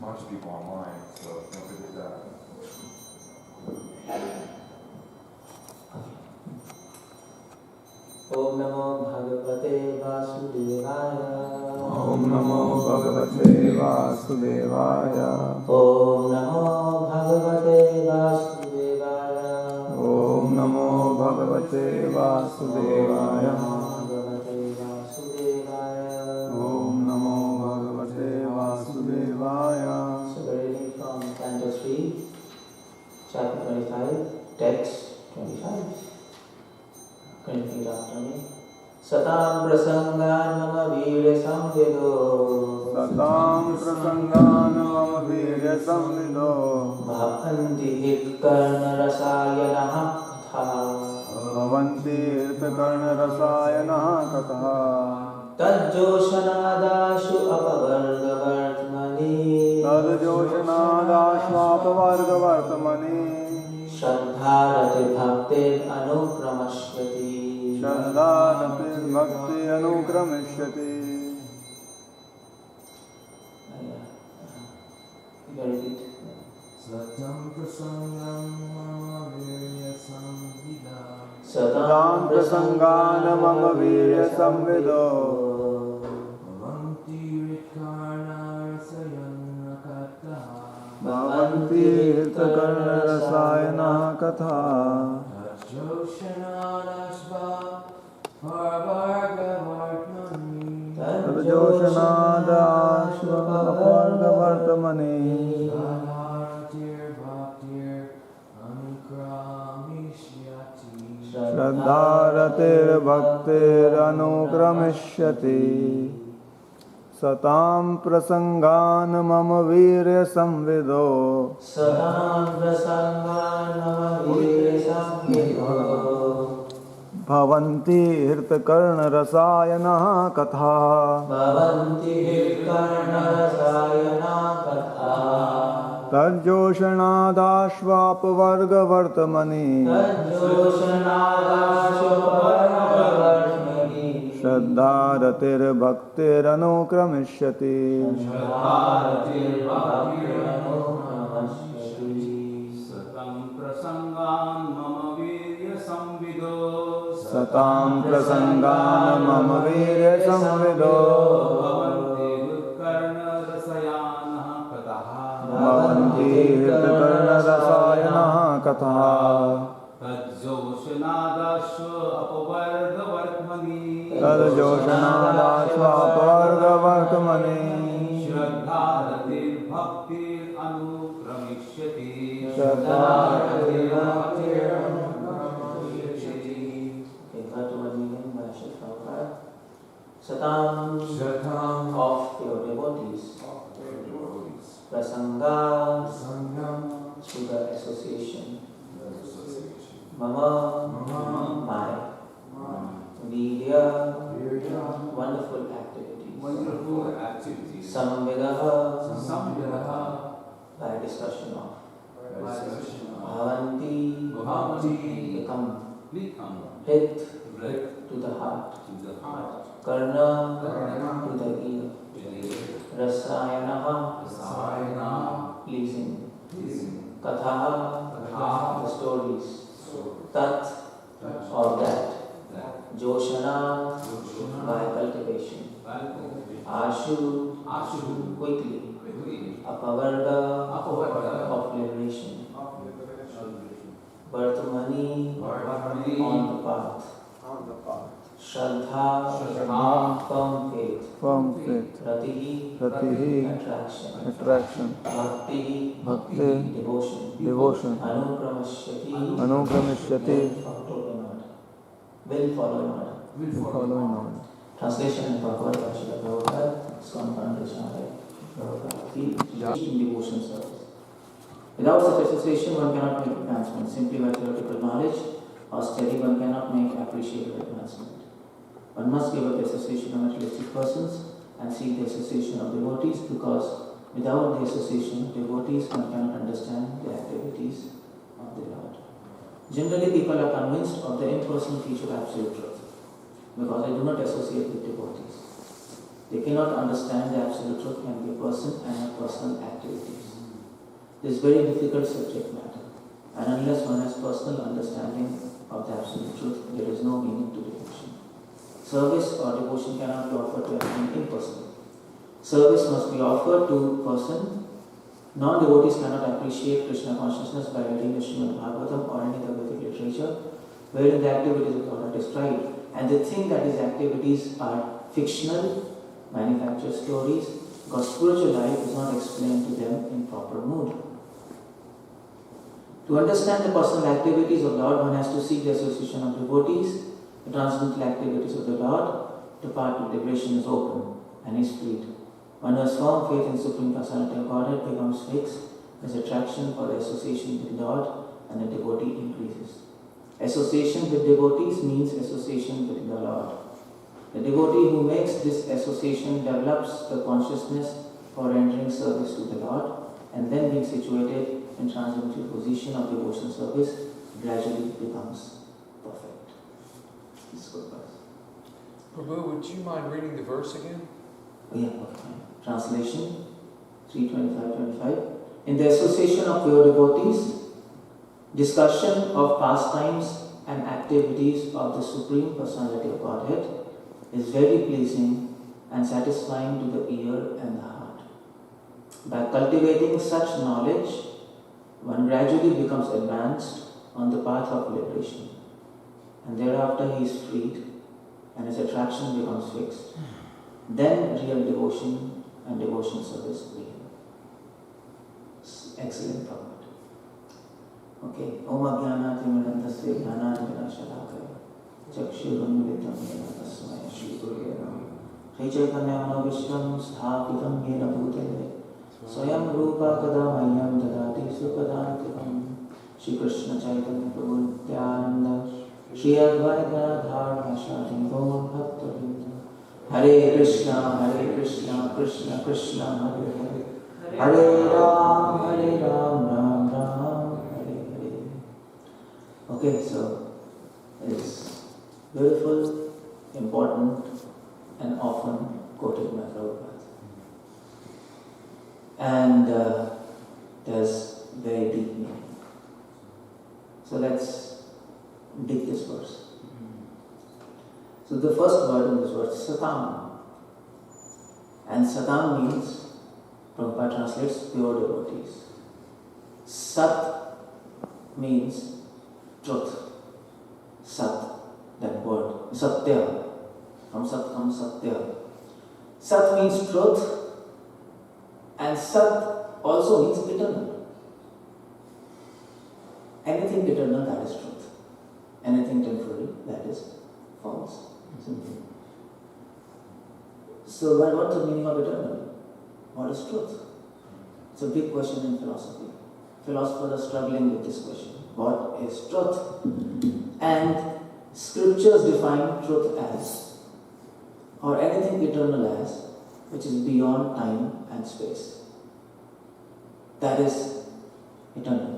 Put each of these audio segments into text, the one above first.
bunch of people online, so don't forget that. Om Namo Bhagavate Vasudevaya. Om Namo Bhagavate Vasudevaya. Om Namo Bhagavate Vasudevaya. Om Namo Bhagavate Vasudevaya. Om Namo Bhagavate Vasudevaya. So we're reading from Canto 3, chapter 25, text 25. Can you repeat after me? Satam prasangan mama veerya samvido. Satam prasangan mama veerya samvido. Bhavanti hitkarna rasayana katha. Bhavanti hitkarna rasayana katha. Tajjoshanadashu apavargavartmani. Tajjoshanadashu apavargavartmani. Shraddharati bhaktir anukramashyati. Shraddharati bhakti anukramashyati. Satam prasangam mama virya samvida. Satam prasangam mama virya samvido. Bhavanti ritkarna rasayana katha. Bhavanti ritkarna rasayana katha. Tajjoshanadashva parvargavartmani. Tajjoshanadashva parvargavartmani. Shraddharatir bhaktir anukramishyati. Satam prasangan mama virya samvido. Satam prasangan mama virya samvido. Bhavanti hirtakarna rasayana katha. Bhavanti hirkarna rasayana katha. Tajjoshanadashvapavargavartmani. Tajjoshanadashvapavargavartmani. Shraddharatir bhaktir anukramishyati. Shraddharatir bhaktir anukramashyati. Satam prasangan mama virya samvido. Satam prasangan mama virya samvido. Bhavanti hitkarna rasayana katha. Bhavanti hitkarna rasayana katha. Tajjoshanadashva apavargavartmani. Tajjoshanadashva apavargavartmani. Shraddharatir bhaktir anukramishyati. Shraddharatir bhaktir anukramishyati. Okay, that one again by Srila Prabhupada. Satam of your devotees. Prasanga through the association. Mama my Virya wonderful activities. Samvidaha by discussion of. Bhavanti become. Hit to the heart. Karna to the ear. Rasayana pleasing. Katha the stories. Tat or that. Joshana by cultivation. Ashu quickly. Apavarga of liberation. Vartamani on the path. Shraddha firm faith. Ratihi attraction. Bhakti devotion. Anukramashyati will follow in order. Translation and purport by Srila Prabhupada, ISKCON Foundation, Prabhupada, devotion service. Without such association, one cannot make advancement. Simply by theoretical knowledge or study, one cannot make appreciable advancement. One must give up the association of materialistic persons and seek the association of devotees, because without the association of devotees, one cannot understand the activities of the Lord. Generally, people are convinced of the impersonal teaching of absolute truth because they do not associate with devotees. They cannot understand the absolute truth can be a person and a personal activities. This is very difficult subject matter, and unless one has personal understanding of the absolute truth, there is no meaning to devotion. Service or devotion cannot be offered to anyone impersonally. Service must be offered to person. Non-devotees cannot appreciate Krishna consciousness by reading the Srimad Bhagavatam or any other Vedic literature, wherein the activities of God are described, and they think that these activities are fictional, manufactured stories, because spiritual life is not explained to them in proper mood. To understand the personal activities of Lord, one has to seek the association of devotees. The transcendental activities of the Lord, the path to liberation is open and is freed. One who has firm faith in Supreme Personality of Godhead becomes fixed. His attraction for the association with Lord and the devotee increases. Association with devotees means association with the Lord. The devotee who makes this association develops the consciousness for entering service to the Lord, and then being situated in transcendental position of devotion service gradually becomes perfect. This is good verse. Prabhu, would you mind reading the verse again? Oh yeah, okay. Translation 3:25-25. In the association of pure devotees, discussion of pastimes and activities of the Supreme Personality of Godhead is very pleasing and satisfying to the ear and the heart. By cultivating such knowledge, one gradually becomes advanced on the path of liberation, and thereafter he is freed and his attraction becomes fixed. Then real devotion and devotion service begin. Excellent Prabhupada. Okay. 𝗪𝗂𝗪𝗲𝗪𝗀𝗪𝗔 𝗪𝗲𝗪𝗔 𝗪𝗂𝗪𝗲𝗪𝗀𝗪 𝗪𝗀𝗪𝗀𝗪𝗀𝗪 स्थापितं येन भूतले स्वयं रूपा कदा मह्यं ददाति सुखदान्तिकं श्री कृष्ण चैतन्य प्रभु नित्यानंद श्री अद्वैत गदाधर श्रीवासादि गौर भक्तवृंद हरे Krishna Krishna Krishna Hare Hare Hare Ram Ram Ram Hare Hare. Okay, so it's beautiful, important, and often quoted by Prabhupada. And there's very deep meaning. So let's dig this verse. So the first word in this verse is satam. And satam means, Prabhupada translates, pure devotees. Sat means truth. Sat, that word. Satya. From Sat comes Satya. Sat means truth, and Sat also means eternal. Anything eternal, that is truth. Anything temporary, that is false. Simple. So, what's the meaning of eternal? What is truth? It's a big question in philosophy. Philosophers are struggling with this question. What is truth? And scriptures define truth as, or anything eternal as, which is beyond time and space. That is eternal.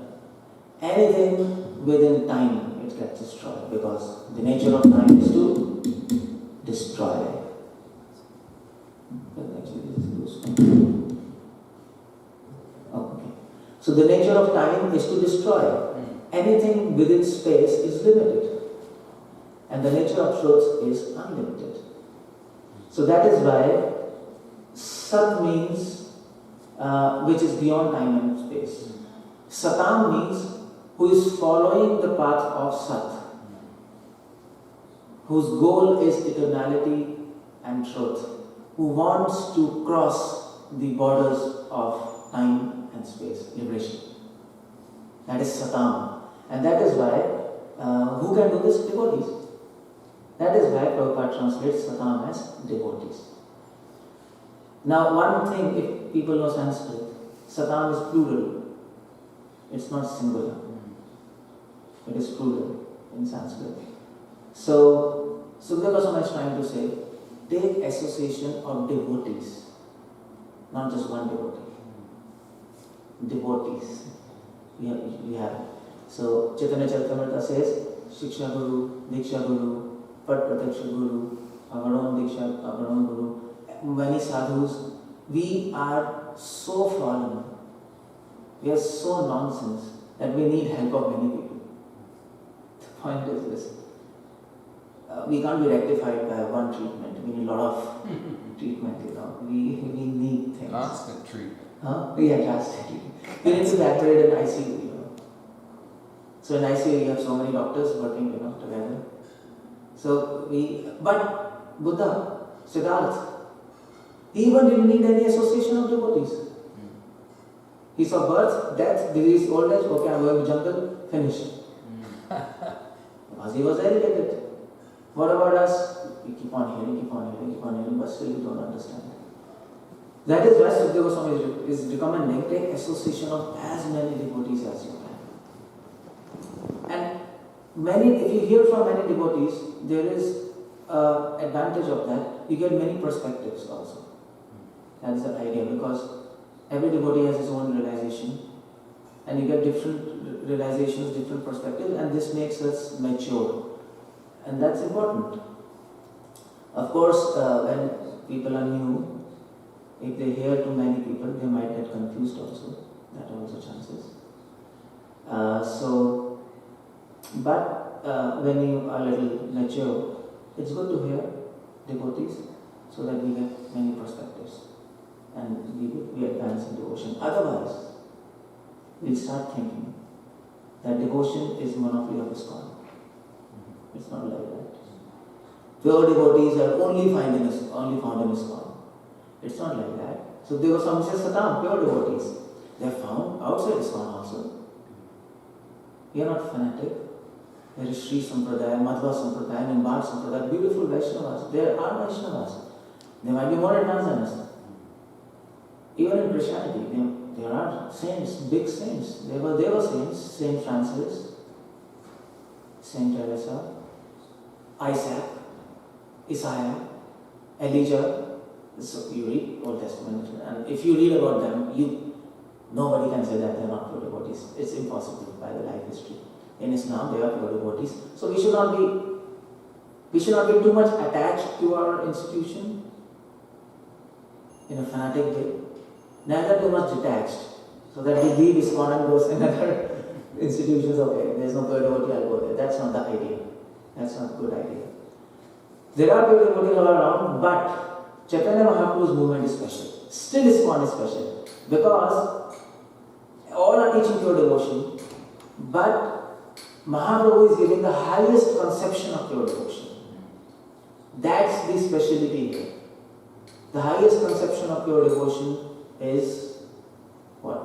Anything within time, it gets destroyed, because the nature of time is to destroy. Okay. So the nature of time is to destroy. Anything within space is limited, and the nature of truth is unlimited. So that is why Sat means which is beyond time and space. Satam means who is following the path of Sat, whose goal is eternality and truth, who wants to cross the borders of time and space, liberation. That is Satam. And that is why, who can do this? Devotees. That is why Prabhupada translates Satam as devotees. Now, one thing, if people know Sanskrit, Satam is plural. It's not singular. It is plural in Sanskrit. So, Bhakti Swami is trying to say, take association of devotees, not just one devotee. Devotees. We have. So, Chaitanya Charitamrita says, Shiksha Guru, Diksha Guru, Pat Prataksha Guru, Avaron Diksha, Avaron Guru, many sadhus. We are so fallen, we are so nonsense that we need help of many people. The point is this. We can't be rectified by one treatment. We need a lot of treatment, We need things. Constant treatment. Yeah, constantly. We need to be accurate in ICU, So in ICU you have so many doctors working, together. But Buddha, Siddhartha, he even didn't need any association of devotees. He saw birth, death, disease, old age, okay, I'm going to jungle, finished. Because he was educated. What about us? We keep on hearing, but still we don't understand. That is why Sukadeva Goswami is recommending take association of as many devotees as you can. And if you hear from many devotees, there is advantage of that. You get many perspectives also. That is the idea, because every devotee has his own realization, and you get different realizations, different perspectives, and this makes us mature. And that's important. Of course, when people are new, if they hear too many people, they might get confused also. That are also chances. But when you are a little mature, it's good to hear devotees so that we get many perspectives and we advance in devotion. Otherwise, we'll start thinking that devotion is monopoly of ISKCON. It's not like that. Pure devotees are only found in ISKCON. It's not like that. So there was some Satam, pure devotees. They are found outside ISKCON also. We are not fanatic. There is Sri Sampradaya, Madhva Sampradaya, Nimbar Sampradaya, beautiful Vaishnavas. There are Vaishnavas. They might be more advanced than us. Even in Christianity, there are saints, big saints. They were saints. Saint Francis, Saint Teresa, Isaac, Isaiah, Elijah. So you read Old Testament, and if you read about them, nobody can say that they are not pure devotees. It's impossible by the life history. In Islam, they are pure devotees. So we should not be too much attached to our institution in a fanatic way. Neither too much detached, so that we leave ISKCON and go in other institutions. Okay, there's no pure devotee, I'll go there. That's not the idea. That's not a good idea. There are pure devotees all around, but Chaitanya Mahaprabhu's movement is special. Still ISKCON is special. Because all are teaching pure devotion, but Mahaprabhu is giving the highest conception of pure devotion. That's the speciality here. The highest conception of pure devotion is what?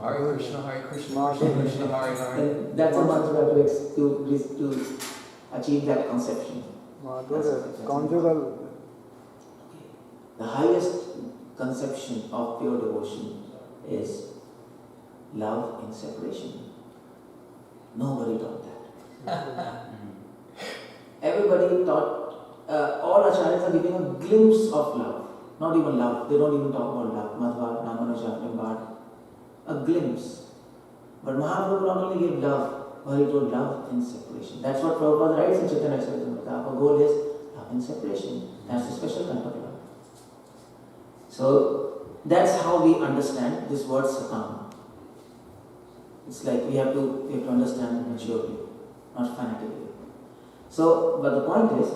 Hare Krishna, Hare Krishna, Krishna Krishna, Hare Hare. And that's a mantra to achieve that conception. Conjugal. The highest conception of pure devotion is love in separation. Nobody taught that. Everybody taught, all acharyas are giving a glimpse of love. Not even love, they don't even talk about love. Madhva, Ramanuja, Nimbar. A glimpse. But Mahaprabhu not only gave love, but he told love in separation. That's what Prabhupada writes in Chaitanya Charitamrita. Our goal is love in separation. That's a special kind of love. So that's how we understand this word Satam. It's like we have to understand maturely, not fanatically. So, but the point is,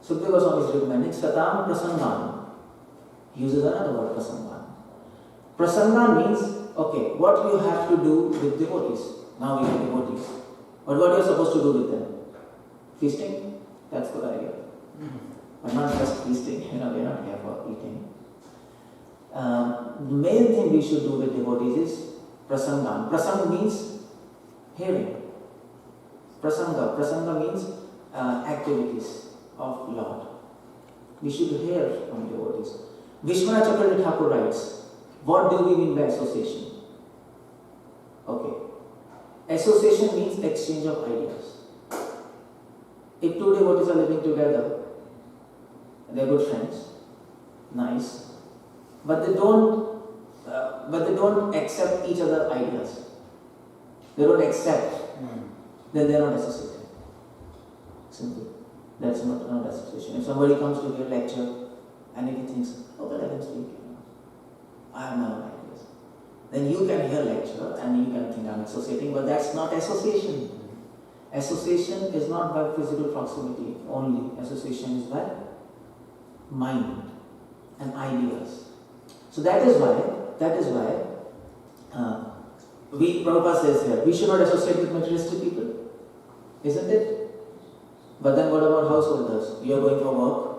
Sukadeva Goswami is recommending Satam Prasangan. He uses another word, Prasangan. Prasangan means, okay, what you have to do with devotees. Now we have devotees. But what you are supposed to do with them? Feasting? That's a good idea. But not just feasting, we are not here for eating. The main thing we should do with devotees is prasangan. Prasanga means hearing. Prasanga means activities of Lord. We should hear from devotees. Vishwanath Chakravarti Thakur writes, what do we mean by association? Okay. Association means exchange of ideas. If two devotees are living together, they are good friends, nice, but they don't accept each other's ideas. They don't accept, then they are not associated. Simple. That's not association. If somebody comes to hear lecture and if he thinks, okay, like I have never met this. Then you can hear lecture and you can think I'm associating, but that's not association. Association is not by physical proximity only. Association is by mind and ideas. So that is why Prabhupada says here, we should not associate with materialistic people, isn't it? But then what about householders? You are going for work,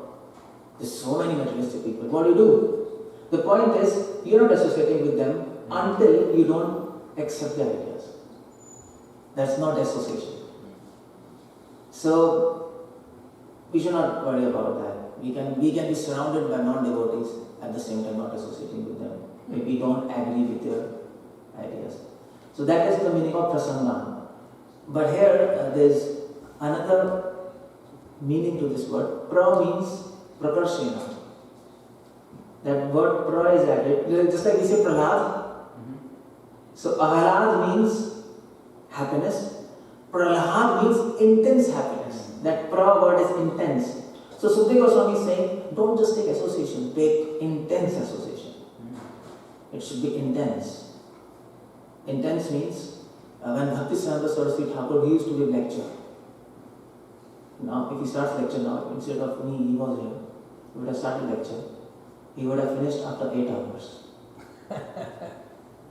there's so many materialistic people. What do you do? The point is, you are not associating with them until you don't accept their ideas. That's not association. So, we should not worry about that. We can be surrounded by non-devotees at the same time not associating with them if we don't agree with their ideas. So that is the meaning of prasanga. But here there is another meaning to this word. Pra means prakarshena. That word pra is added, just like we say prahlad. So ahlad means happiness. Prahlad means intense happiness. That pra word is intense. So Sukadeva Swami is saying, don't just take association, take intense association. It should be intense. Intense means, when Bhaktivedanta Swami Thakur, he used to give lecture. Now, if he starts lecture now, instead of me, he was here, he would have started lecture. He would have finished after 8 hours.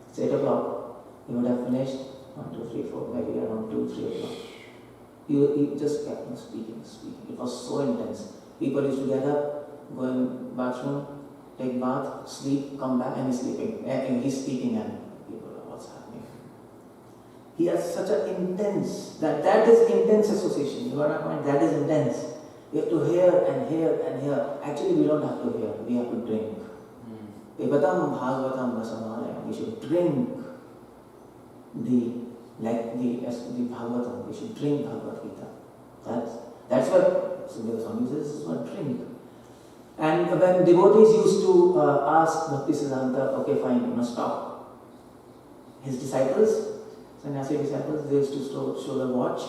It's 8 o'clock. He would have finished 1, 2, 3, 4, maybe around 2, 3 o'clock. He just kept on speaking. It was so intense. People used to get up, go in bathroom, take bath, sleep, come back, and he's sleeping. And he's speaking, and people are, what's happening? He has such an intense, that is intense association. You got my point? That is intense. We have to hear and hear and hear. Actually, we don't have to hear, we have to drink. Pibatam bhagavatam rasamalaya. We should drink the Bhagavatam. We should drink Bhagavad Gita. That's what Sukadeva Swami says, this is what drink. And when devotees used to ask Bhaktisiddhanta, okay fine, you must stop. His disciples, sannyasi disciples, they used to show the watch.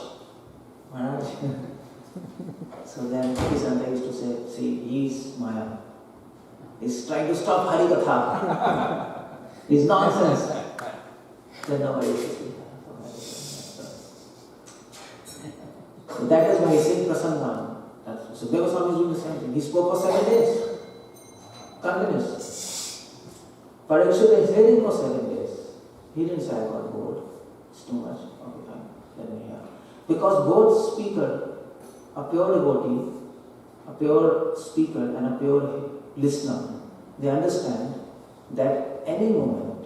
Maharaj. So then Bhaktisiddhanta used to say, see, he's Maya. He's trying to stop Harikatha. He's nonsense. Then nobody used to speak. So that is why he said prasanga. Sukadeva Swami is doing the same thing. He spoke for 7 days. Continuous. Parikshit is hearing for 7 days. He didn't say, I got bored. It's too much. Okay, fine. Let me hear. Because both speaker, a pure devotee, a pure speaker and a pure listener, they understand that any moment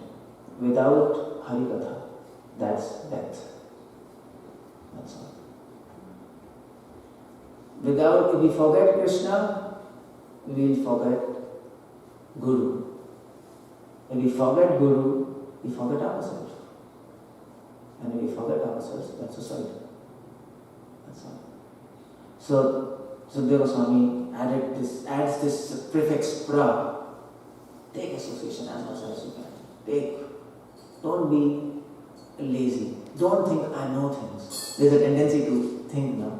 without Harikatha, that's death. That's all. If we forget Krishna, we will forget Guru. If we forget Guru, we forget ourselves. And if we forget ourselves, that's suicide. That's all. So, Sukadeva Swami adds this prefix pra. Take association as much as you can. Don't be lazy. Don't think I know things. There's a tendency to think now.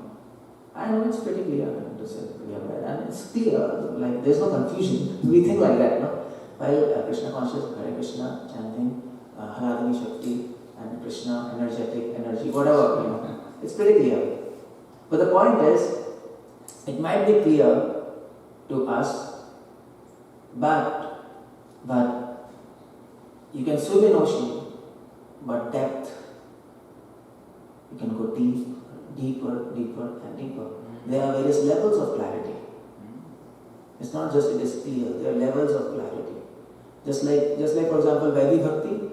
I know it's pretty clear to say and it's clear, like there's no confusion. We think like that, no? While Krishna Consciousness, Hare Krishna, chanting, Haradani Shakti, and Krishna, energetic, energy, whatever, you know. It's pretty clear. But the point is, it might be clear to us, but you can swim in ocean, but depth, you can go deeper and deeper. There are various levels of clarity. It's not just it is clear, there are levels of clarity. Just like for example, Vedic Bhakti,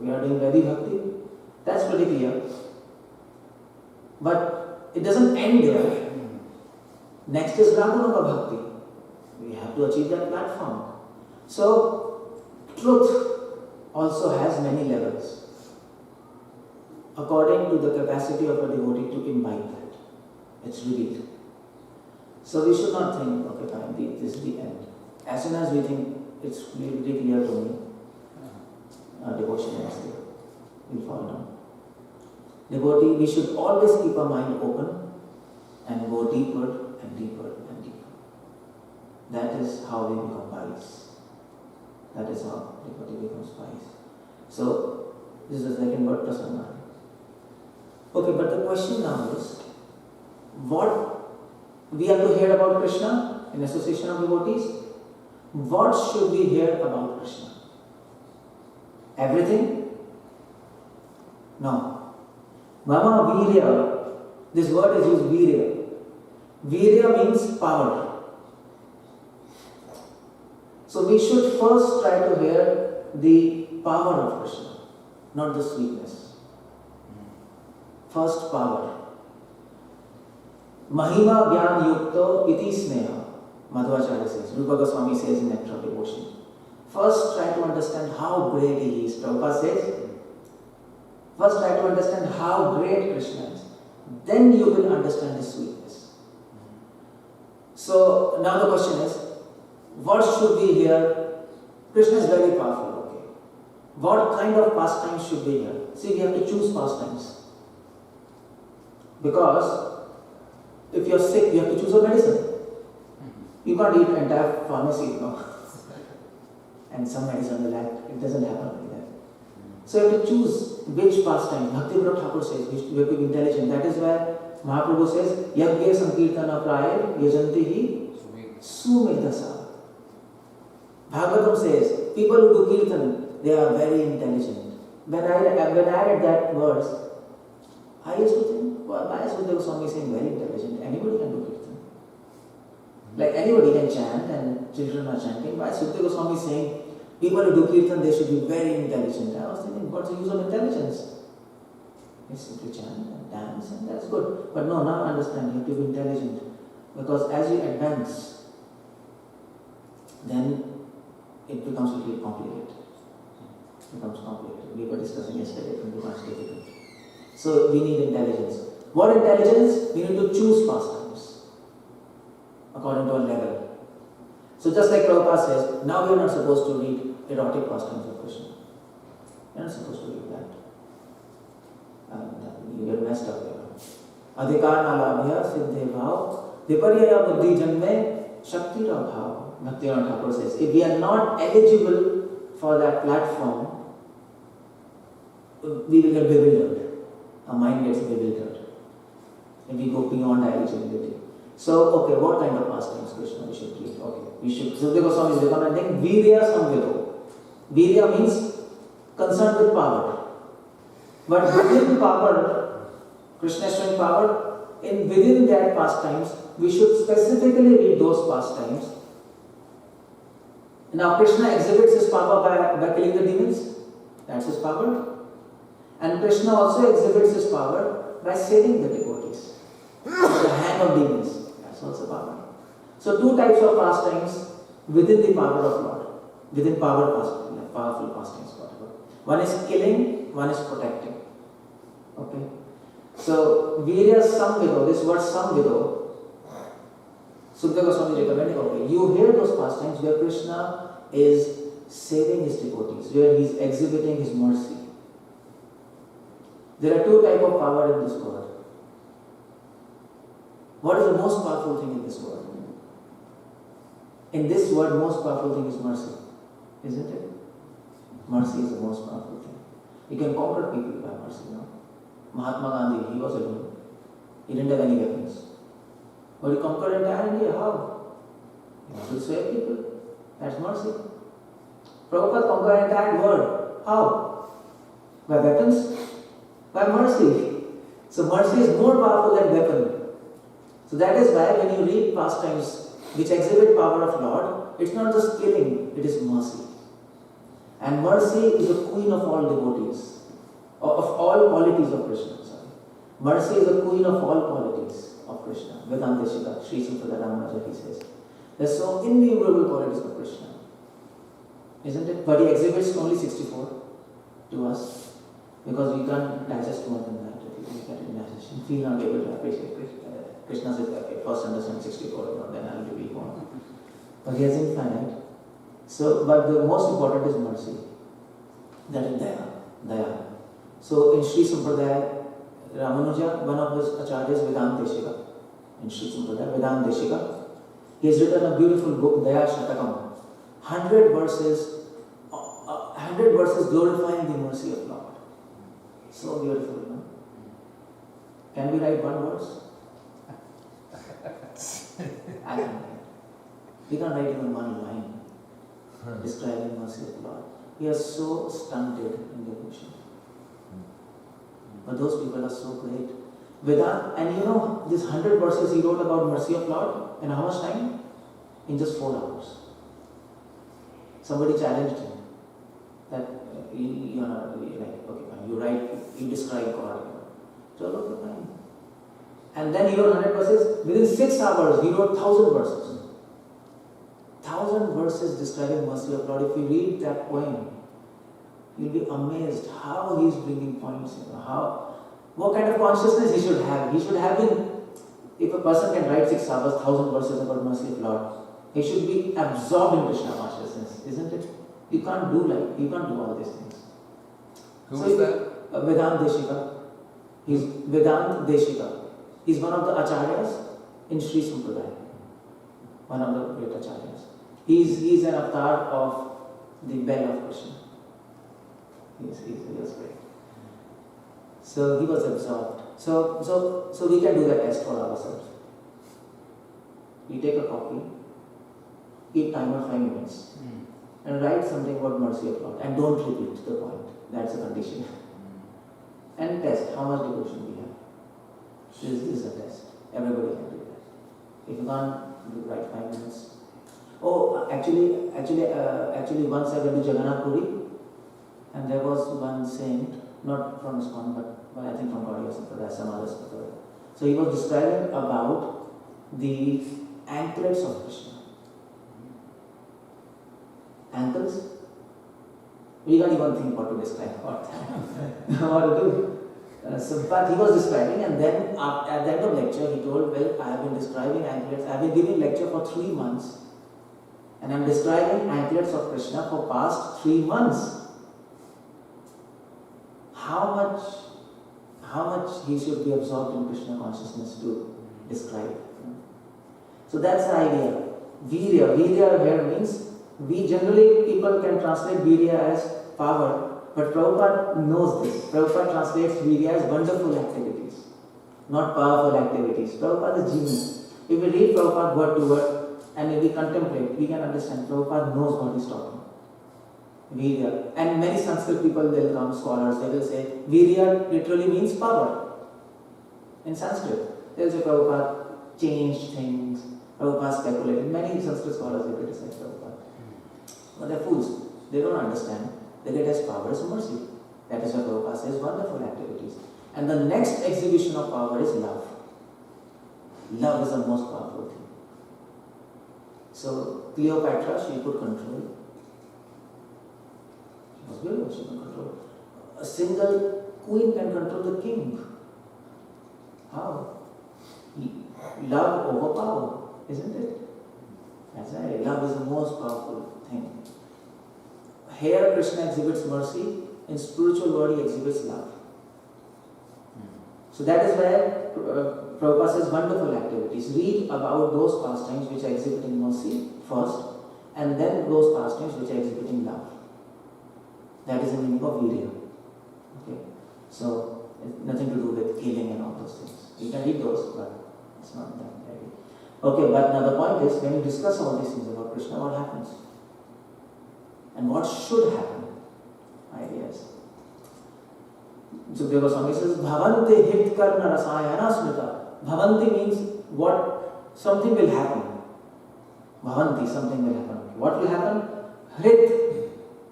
we are doing Vedic Bhakti, that's pretty clear. But it doesn't end there. Next is Brahmanaka Bhakti. We have to achieve that platform. So, truth also has many levels, according to the capacity of a devotee to imbibe that. It's revealed. So we should not think, okay fine, this is the end. As soon as we think it's really clear to me, devotion is there. We'll fall down. Devotee, we should always keep our mind open and go deeper and deeper and deeper. That is how we become wise. That is how devotee becomes wise. So, this is the second word, prasanga. Okay, but the question now is, what we have to hear about Krishna in association of devotees? What should we hear about Krishna? Everything? No. Mama virya, this word is used virya. Virya means power. So we should first try to hear the power of Krishna, not the sweetness. First power. Mahima Gyan Yukto Iti Sneha, Madhvacharya says, Rupa Goswami says in Nectar of Devotion. First try to understand how great he is. Prabhupada says, first try to understand how great Krishna is. Then you will understand his sweetness. So now the question is, what should we hear? Krishna is very powerful, okay. What kind of pastimes should we hear? See, we have to choose pastimes. Because if you are sick, you have to choose a medicine. You can't eat entire pharmacy, no. And some medicine will act. It doesn't happen like that. So you have to choose which pastime. Bhaktivedanta Thakur says, you have to be intelligent. That is why Mahaprabhu says, Yagya Sankirtana Praya Yajanti Hi Sumedasa. Bhagavatam says, people who do kirtan, they are very intelligent. When I read that verse, I used to think, why is Sukadeva Swami saying very intelligent? Anybody can do kirtan. Like anybody can chant and children are chanting. Why is Sukadeva Swami saying people who do kirtan, they should be very intelligent? I was thinking, what's the use of intelligence? You simply chant and dance and that's good. But no, now understand, you have to be intelligent. Because as you advance, then it becomes a little complicated. It becomes complicated. We were discussing yesterday, it becomes difficult. So we need intelligence. What intelligence? We need to choose pastimes according to our level. So just like Prabhupada says, now we are not supposed to read erotic pastimes of Krishna. We are not supposed to read that. And you get messed up here. Adhikar nalabhya siddhe bhav viparyaya buddhi janme shakti rabhav. Bhaktivedanta Thakur says, if we are not eligible for that platform, we will get bewildered. Our mind gets bewildered. And we go beyond our eligibility. So, okay, what kind of pastimes Krishna we should read? Okay, we should. Sukadeva Goswami is recommending Virya Samvido. Virya means concerned with power. But within power, Krishna is showing power, within that pastimes, we should specifically read those pastimes. Now Krishna exhibits his power by killing the demons. That's his power. And Krishna also exhibits his power by saving the devotees from the hand of demons. That's also power. So two types of pastimes within the power of Lord. Within power pastimes, like powerful pastimes, whatever. One is killing, one is protecting. Okay. So Virya Samvido, this word Samvido, Sukadeva Goswami recommending, okay, you hear those pastimes where Krishna is saving his devotees, where he is exhibiting his mercy. There are two types of power in this world. What is the most powerful thing in this world? In this world, most powerful thing is mercy, isn't it? Mercy is the most powerful thing. You can conquer people by mercy, no? Mahatma Gandhi, he was alone. He didn't have any weapons. But he conquered entire India. How? He wanted to save people. That's mercy. Prabhupada conquered entire world. How? By weapons? By mercy. So mercy is more powerful than weapon. So that is why when you read pastimes which exhibit power of Lord, it's not just killing, it is mercy. And mercy is the queen of all devotees, of all qualities of Krishna. Sorry. Mercy is the queen of all qualities of Krishna. Vedanta 𝗙cie𝗹𝗹𝗀, 𝗪𝗲 Ramanuja, he says. There's so innumerable qualities of Krishna. Isn't it? But he exhibits only 64 to us because we can't digest more than that. If you get in digestion, we are not able to appreciate Krishna says, okay, first understand 64, then I'll give you more. But he is infinite. So, but the most important is mercy. That is daya. So in Sri Sampradaya, Ramanuja, one of his acharyas, Vedanta 𝗙cie𝗹𝗹𝗀, in Sri Sampradaya, Vedanta 𝗙cie𝗹𝗹𝗀, he has written a beautiful book, Daya Shatakam. 100 verses 100 verses glorifying the mercy of Lord. So beautiful, no? Can we write one verse? I can't write. We can't write even one line describing mercy of Lord. We are so stunted in devotion. But those people are so great. Vedanta, and you know, these 100 verses he wrote about mercy of Lord in how much time? In just 4 hours. Somebody challenged him that you are like, okay, fine, you write, you describe God. So okay, fine. And then he wrote 100 verses. Within 6 hours, he wrote 1,000 verses. 1,000 verses describing mercy of Lord. If you read that poem, you'll be amazed how he's bringing points. What kind of consciousness he should have. He should have been, if a person can write 6 hours, 1,000 verses about mercy of Lord, he should be absorbed in Krishna consciousness, isn't it? You can't do all these things. Who is that? Vedanta Deshika. He's Vedanta Deshika. He's one of the acharyas in Sri Sampradaya. One of the great acharyas. He's an avatar of the bell of Krishna. He was great. So he was absorbed. So we can do that test for ourselves. You take a copy, keep timer 5 minutes, and write something about mercy of Lord, and don't repeat the point. That's a condition. And test how much devotion we have. This is a test. Everybody can do that. If you can't write 5 minutes. Oh, actually, once I went to Jagannath Puri, and there was one saint, not from ISKCON, but I think from Gaudiya Sampradaya, some others. So he was describing about the anklets of Krishna. Ankles? We can't even think what to describe what to do. But he was describing, and then at the end of lecture, he told, well, I have been describing anklets. I have been giving lecture for 3 months, and I am describing anklets of Krishna for past 3 months. How much he should be absorbed in Krishna consciousness to describe. So that's the idea. Virya here means, people can translate virya as power, but Prabhupada knows this. Prabhupada translates virya as wonderful activities, not powerful activities. Prabhupada is genius. If we read Prabhupada word to word and if we contemplate, we can understand Prabhupada knows what he's talking. Virya. And many Sanskrit people, they'll come, scholars, they will say, virya literally means power. In Sanskrit, they'll say Prabhupada changed things, Prabhupada speculated. Many Sanskrit scholars, they criticize Prabhupada. But they're fools. They don't understand. The greatest power is mercy. That is why Prabhupada says wonderful activities. And the next exhibition of power is love. Love is the most powerful thing. So, Cleopatra, she could control. She was beautiful, she could control. A single queen can control the king. How? Love over power, isn't it? That's right. Love is the most powerful thing. Here Krishna exhibits mercy, in spiritual world he exhibits love. So that is where Prabhupada says wonderful activities. Read about those pastimes which are exhibiting mercy first, and then those pastimes which are exhibiting love. That is the meaning of virya. Okay? So it's nothing to do with killing and all those things. You can read those, but it's not that heavy. Okay, but now the point is, when you discuss all these things about Krishna, what happens? And what should happen? Ideas. So Sukadeva Swami says, Bhavante hit karna rasayana smrita. Bhavanti means what? Something will happen. Bhavanti, something will happen. What will happen? Hrit.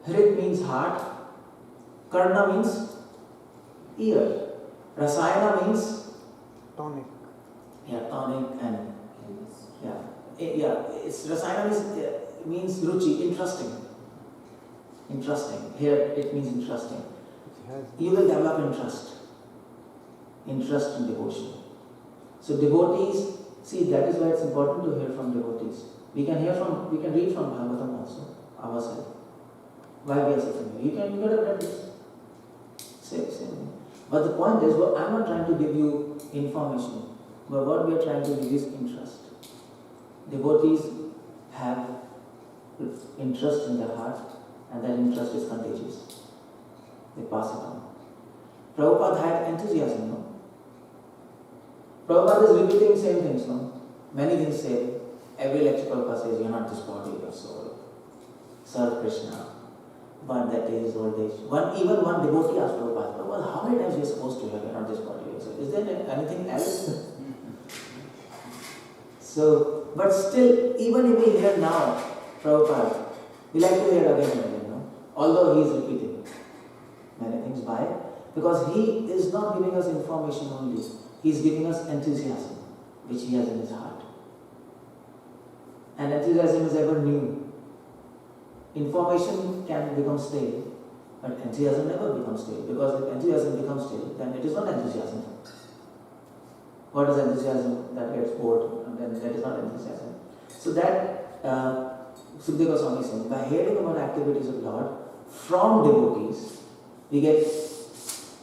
Hrit means heart. Karna means ear. Rasayana means Tonic. yeah, tonic and It's rasayana means ruchi, interesting. Interesting. Here it means interesting. You will develop interest in devotion. So devotees, see, that is why it's important to hear from devotees. We can read from Bhagavatam also, ourselves. Why we are sitting here. You could have read this. Same. But the point is, I'm not trying to give you information, but what we are trying to give is interest. Devotees have interest in their heart, and that interest is contagious. They pass it on. Prabhupada had enthusiasm, no? Prabhupada is repeating the same things, no? Many things say. Every lecture Prabhupada says, you are not this body, you are soul. Serve Krishna. But that is old age. Even one devotee asked Prabhupada, how many times you are supposed to hear, you are not this body, you are soul? Is there anything else? So, but still, even if we hear now, Prabhupada, we like to hear again and again, no? Although he is repeating many things. Why? Because he is not giving us information only. He is giving us enthusiasm, which he has in his heart. And enthusiasm is ever new. Information can become stale, but enthusiasm never becomes stale. Because if enthusiasm becomes stale, then it is not enthusiasm. What is enthusiasm that gets bored? And then that is not enthusiasm. So that 𝗙𝗲𝗪 Swami is saying, by hearing about activities of Lord from devotees, we get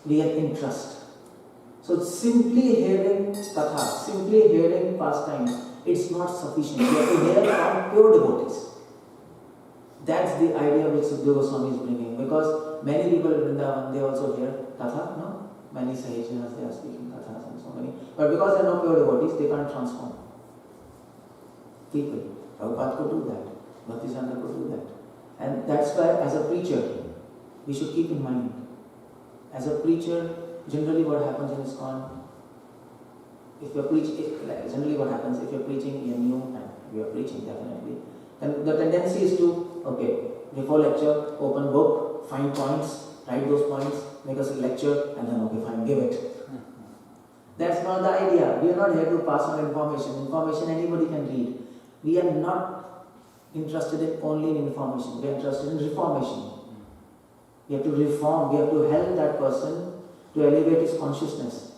interest. So simply hearing katha, simply hearing pastimes, it's not sufficient. You have to hear from pure devotees. That's the idea which 𝗙𝗲𝗪 Swami is bringing. Because many people in Vrindavan, they also hear katha, no? Many sahajas, they are speaking kathas and so many. But because they are not pure devotees, they can't transform people. Prabhupada could do that. Bhaktivedanta could do that. And that's why as a preacher, we should keep in mind. As a preacher, generally what happens in ISKCON, generally what happens if you're preaching, you're new and you are preaching definitely, then the tendency is to, before lecture, open book, find points, write those points, make us a lecture, and then fine, give it. That's not the idea. We are not here to pass on information. Information anybody can read. We are not interested in only in information. We are interested in reformation. We have to reform. We have to help that person to elevate his consciousness.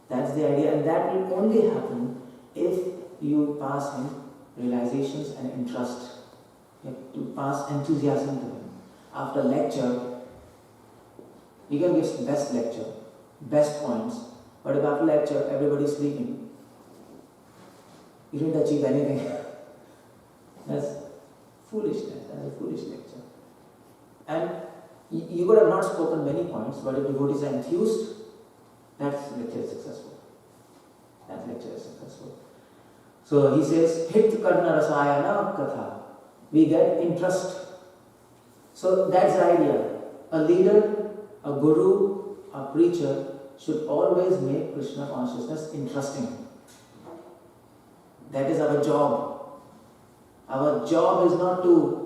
That's the idea, and that will only happen if you pass him realizations and interest. You have to pass enthusiasm to him. After lecture, you can give best lecture, best points, but if after lecture everybody is sleeping, you didn't achieve anything. That's foolishness. That's a foolish lecture. And you could have not spoken many points, but if devotees are enthused, that lecture is successful. That lecture is successful. So he says, 𝗪 katha. We get interest. So that's the idea. A leader, a guru, a preacher should always make Krishna consciousness interesting. That is our job. Our job is not to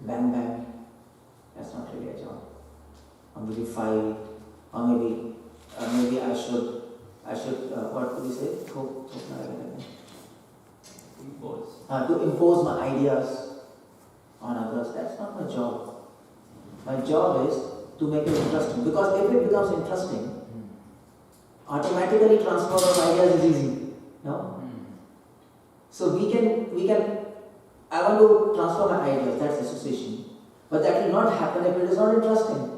bang bang. That's not really a job. Or maybe fight, or maybe I should what do we say? To impose my ideas on others. That's not my job. My job is to make it interesting. Because if it becomes interesting, automatically transfer of ideas is easy. No? So we can I want to transfer my ideas, that's association. But that will not happen if it is not interesting.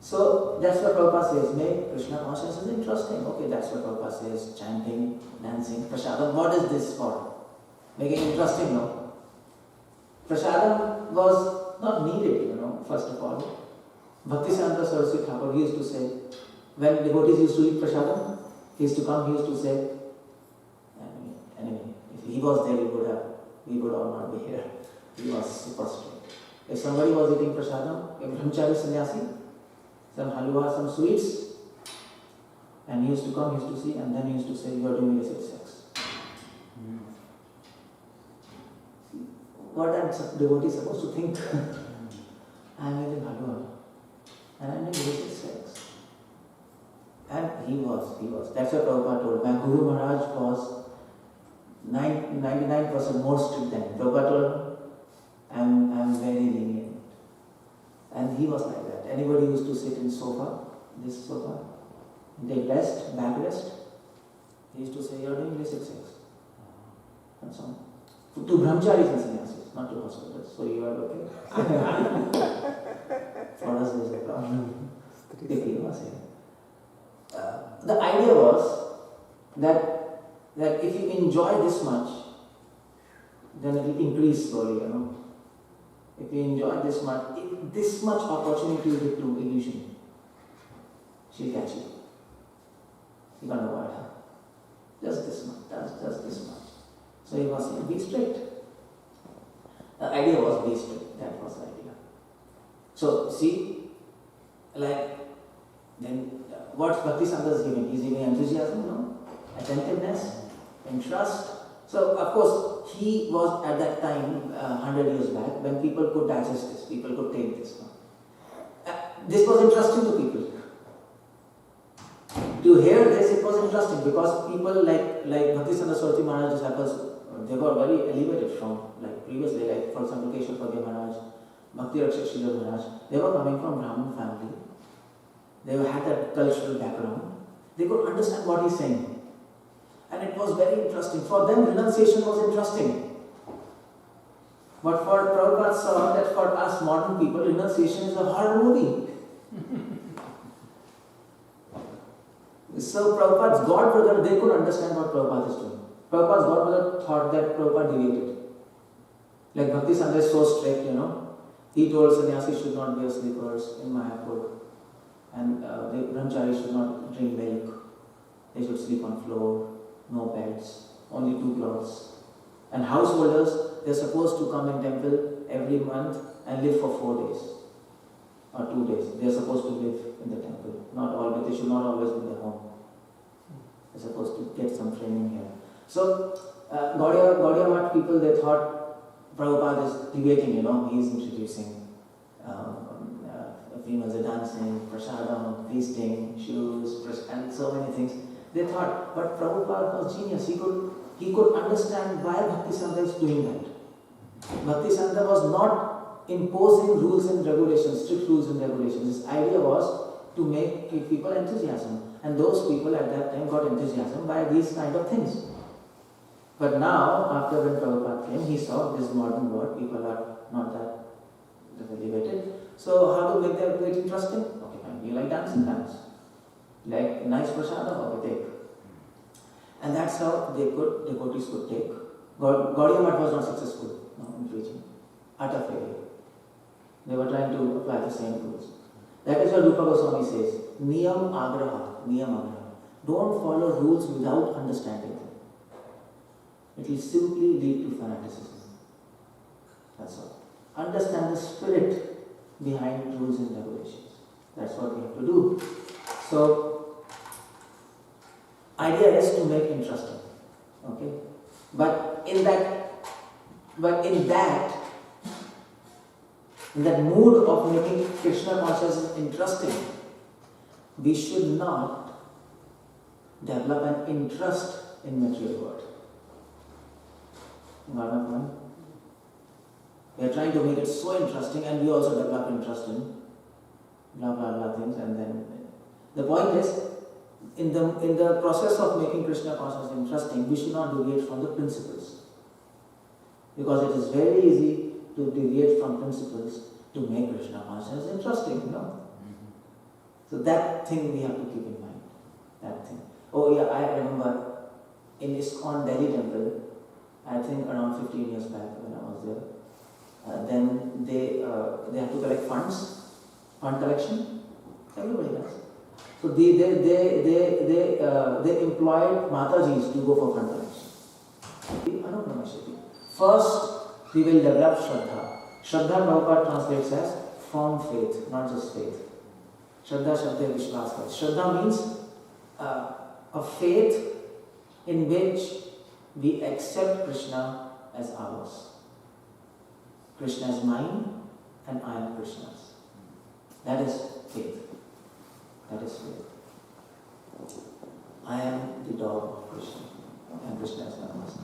So that's what Prabhupada says, make Krishna consciousness interesting. Okay, that's what Prabhupada says, chanting, dancing, prasadam. What is this for? Making it interesting, no? Prasadam was not needed, first of all. Bhaktivedanta Swami Prabhupada, he used to say, when devotees used to eat prasadam, he used to come, he used to say, anyway, if he was there, we would all not be here. He was super strict. If somebody was eating prasadam, a brahmachari sannyasi, some halwa, some sweets, and he used to come, he used to see, and then he used to say, you are doing illicit sex. What are devotee supposed to think? I am eating halwa, and I am doing illicit sex. And he was. That's what Prabhupada told. My Guru Maharaj was 99% more strict than him. Prabhupada told, I am very lenient. And he was like that. Anybody used to sit in this sofa, take rest, back rest, he used to say, you are doing illicit sex. And so on. To brahmacharis and sannyasis, not to hospitals. So you are okay. For us, there is a problem. The idea was that if you enjoy this much, then it will increase slowly, If you enjoy this much opportunity with to illusion, she'll catch you. You can't avoid her. Just this much, just this much. So he was saying, be strict. The idea was be strict. That was the idea. So see, then what Bhakti Sangha is giving? He's giving enthusiasm, attentiveness, interest. So of course, he was at that time, 100 years back, when people could digest this, people could take this. This was interesting to people. To hear this, it was interesting because people like Bhaktivedanta Swami Maharaj disciples, they were very elevated from previously, for example, Keshav Anand Maharaj, 𝗙𝗪𝗪𝗀𝗃 Maharaj. They were coming from Brahmin family. They had that cultural background. They could understand what he's saying. And it was very interesting. For them, renunciation was interesting. But for Prabhupada saw that for us modern people, renunciation is a horror movie. So Prabhupada's godbrother, they could understand what Prabhupada is doing. Prabhupada's godbrother thought that Prabhupada deviated. Like Bhakti Sangha is so strict, He told 𝗦𝗪𝗪 should not wear slippers in Mayapur. And the brahmachari should not drink milk. They should sleep on floor, no beds, only 2 cloths. And householders, they're supposed to come in temple every month and live for 4 days or 2 days. They're supposed to live in the temple. Not always, they should not always be at home. They're supposed to get some training here. So, Gaudiya Math people, they thought Prabhupada is debating, he's introducing females are dancing, prasadam, feasting, shoes, and so many things. They thought, but Prabhupada was genius. He could understand why Bhakti Sangha is doing that. Bhakti Sangha was not imposing rules and regulations, strict rules and regulations. His idea was to give people enthusiasm. And those people at that time got enthusiasm by these kind of things. But now, after when Prabhupada came, he saw this modern world, people are not that elevated. So how to make that very interesting? Okay, fine. You like dancing, dance. Like nice prasadam, okay, take. And that's how devotees could take. Gaudiya Math was not successful in preaching. Utter failure. They were trying to apply the same rules. That is what Rupa Goswami says. Niyam agraha. Don't follow rules without understanding them. It will simply lead to fanaticism. That's all. Understand the spirit behind rules and regulations. That's what we have to do. So, idea is to make interesting. Okay? But in that mood of making Krishna consciousness interesting, we should not develop an interest in material world. Got my point? We are trying to make it so interesting, and we also develop interest in blah blah blah things, and then the point is, in the process of making Krishna consciousness interesting, we should not deviate from the principles, because it is very easy to deviate from principles to make Krishna consciousness interesting, So that thing we have to keep in mind. That thing. Oh yeah, I remember in ISKCON Delhi temple, I think around 15 years back when I was there. Then they have to collect fund collection. Everybody does. So they employed Matajis to go for fund collection. First, we will develop Shraddha. Shraddha Prabhupada translates as firm faith, not just faith. Shraddha Shabda Vishwas. Shraddha means a faith in which we accept Krishna as ours. Krishna is mine and I am Krishna's. That is faith. That is faith. I am the dog of Krishna and Krishna is my master.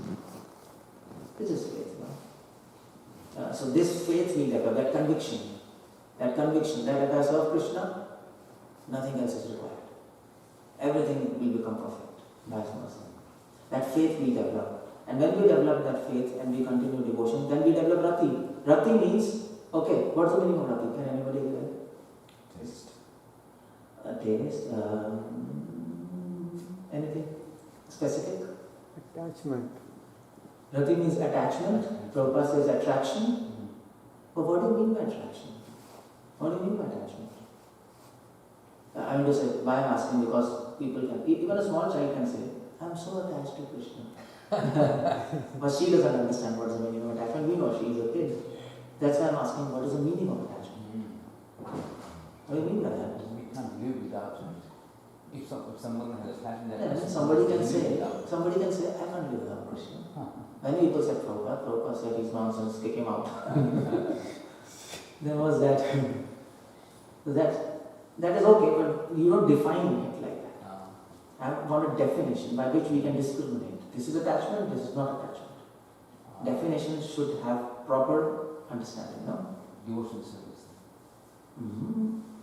This is faith. So this faith we develop, that conviction that if I serve Krishna, nothing else is required. Everything will become perfect by His mercy. That faith we develop. And when we develop that faith and we continue devotion, then we develop Rati. Rati means, okay, what's the meaning of Rati? Can anybody give it? Taste. Taste. Anything specific? Attachment. Rati means attachment. Prabhupada says attraction. But what do you mean by attraction? What do you mean by attachment? I mean to say, why I'm asking, because people can, even a small child can say, I'm so attached to Krishna. But she doesn't understand what is the meaning of attachment. We know she is a kid. That's why I'm asking, what is the meaning of attachment? What do you mean by that? We can't live without it. If someone has attachment, somebody can say, I can't live without Krishna. Many people said Prabhupada said he's nonsense, kick him out. There was that. So that is okay, but you don't define it like that. I want a definition by which we can discriminate. This is attachment, this is not attachment. Definition should have proper understanding, no? Devotional service.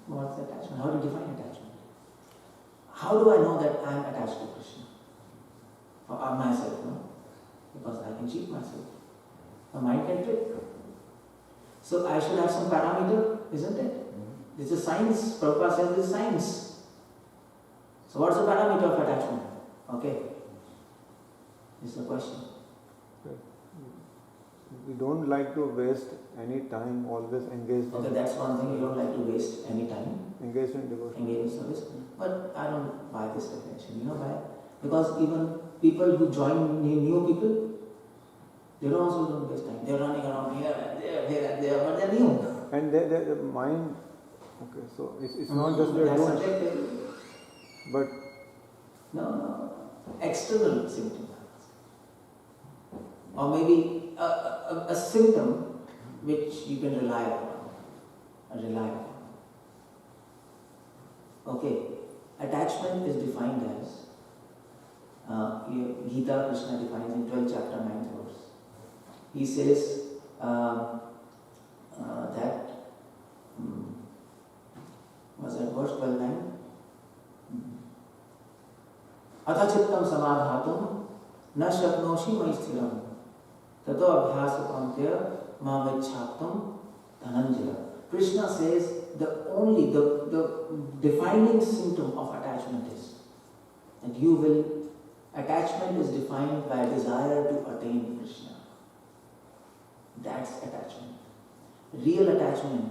What's attachment? How do you define attachment? How do I know that I am attached to Krishna? Or myself, no? Because I can cheat myself. My mind can trick. So I should have some parameter, isn't it? This is science. Prabhupada says this is science. So what's the parameter of attachment? Okay. This is the question. We don't like to waste any time, always engaged Okay, that's one thing, you don't like to waste any time. engaged in devotion. Engage in service. But I don't buy this definition. You know why? Because even people who join new people, they also don't waste time. They're running around here and there, but they're new. And the mind, okay, so it's not just That's doing, subjective. but No. External symptom. Or maybe a symptom which you can rely upon. Okay. Attachment is defined as Gita Krishna defines in 12th chapter 9th verse. He says that was that verse 12:9? Atha chittam samadhatum na shaknoshi 𝗦𝗪𝗀 tato 𝗪𝗂𝗪𝗀𝗪𝗀𝗪 dhananjaya. Krishna says the defining symptom of attachment is that attachment is defined by desire to attain Krishna. That's attachment. Real attachment